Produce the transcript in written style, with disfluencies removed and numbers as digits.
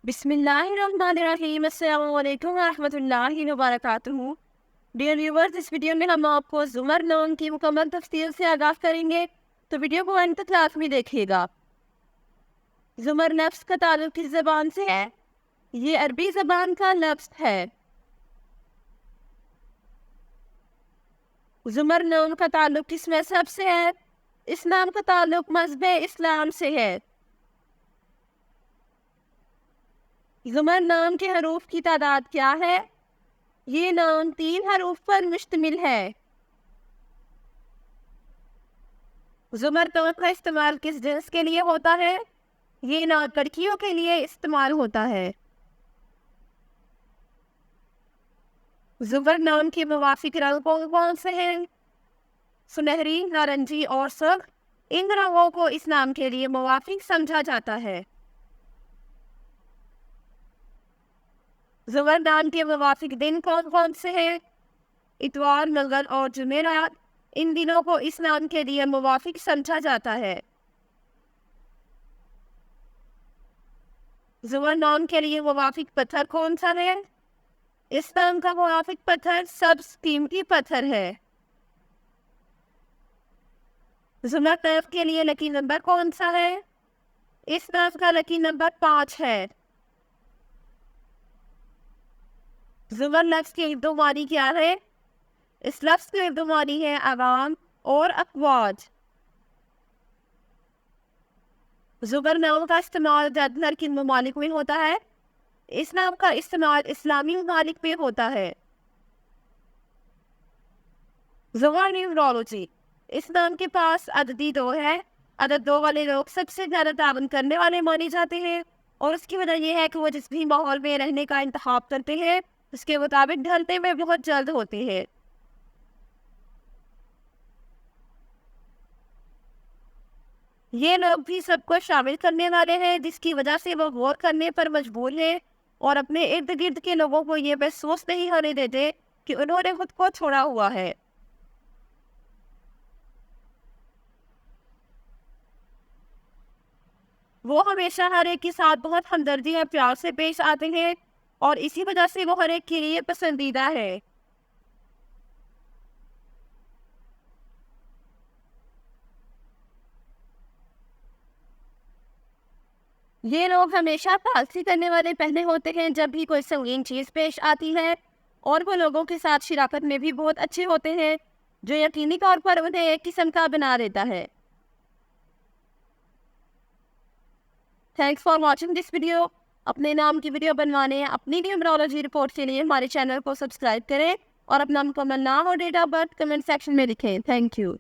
بسم اللہ الرحمن الرحیم۔ السلام علیکم ورحمۃ اللہ وبرکاتہ۔ ڈیئر ویورز، اس ویڈیو میں ہم آپ کو زمر نام کی مکمل تفصیل سے آگاہ کریں گے، تو ویڈیو کو اینڈ تک لازمی دیکھیے گا۔ زمر لفظ کا تعلق کس زبان سے ہے؟ یہ عربی زبان کا لفظ ہے۔ زمر نام کا تعلق کس مذہب سے ہے؟ اس نام کا تعلق مذہب اسلام سے ہے۔ زمر نام کے حروف کی تعداد کیا ہے؟ یہ نام 3 حروف پر مشتمل ہے۔ زمر نام کا استعمال کس جنس کے لیے ہوتا ہے؟ یہ نام لڑکیوں کے لیے استعمال ہوتا ہے۔ زمر نام کے موافق رنگ کون کون سے ہیں؟ سنہری، نارنجی اور سرخ۔ ان رنگوں کو اس نام کے لیے موافق سمجھا جاتا ہے۔ زمر نام کے موافق دن کون کون سے ہیں؟ اتوار، منگل اور جمعرات۔ ان دنوں کو اس نام کے لیے موافق سمجھا جاتا ہے۔ زمر نام کے لیے موافق پتھر کون سا ہے؟ اس نام کا موافق پتھر سبز قیمتی پتھر ہے۔ زمر نام کے لیے لکی نمبر کون سا ہے؟ اس نام کا لکی نمبر 5 ہے۔ زمر لفظ کی اردو معنی کیا ہے؟ اس لفظ کی اردو معنی ہے عوام اور افواج۔ زمر نام کا استعمال زیادہ تر کن ممالک میں ہوتا ہے؟ اس نام کا استعمال اسلامی ممالک میں ہوتا ہے۔ زمر نیومرولوجی، اس نام کے پاس عددی 2 ہے۔ عدد 2 والے لوگ سب سے زیادہ تعاون کرنے والے مانے جاتے ہیں، اور اس کی وجہ یہ ہے کہ وہ جس بھی ماحول میں رہنے کا انتخاب کرتے ہیں اس کے مطابق ڈھلنے میں بہت جلد ہوتے ہیں۔ یہ لوگ بھی سب کو شامل کرنے والے ہیں، جس کی وجہ سے وہ غور کرنے پر مجبور ہیں اور اپنے ارد گرد کے لوگوں کو یہ محسوس نہیں ہونے دیتے کہ انہوں نے خود کو چھوڑا ہوا ہے۔ وہ ہمیشہ ہر ایک کے ساتھ بہت ہمدردی اور پیار سے پیش آتے ہیں، اور اسی وجہ سے وہ ہر ایک کے لیے پسندیدہ ہے۔ یہ لوگ ہمیشہ تعاطفی کرنے والے پہلے ہوتے ہیں جب بھی کوئی سنگین چیز پیش آتی ہے، اور وہ لوگوں کے ساتھ شراکت میں بھی بہت اچھے ہوتے ہیں، جو یقینی طور پر انہیں ایک قسم کا بنا دیتا ہے۔ Thanks for watching this video. اپنے نام کی ویڈیو بنوانے یا اپنی نیومرولوجی رپورٹ کے لیے ہمارے چینل کو سبسکرائب کریں، اور اپنا مکمل نام اور date of birth comment section میں لکھیں۔ Thank you.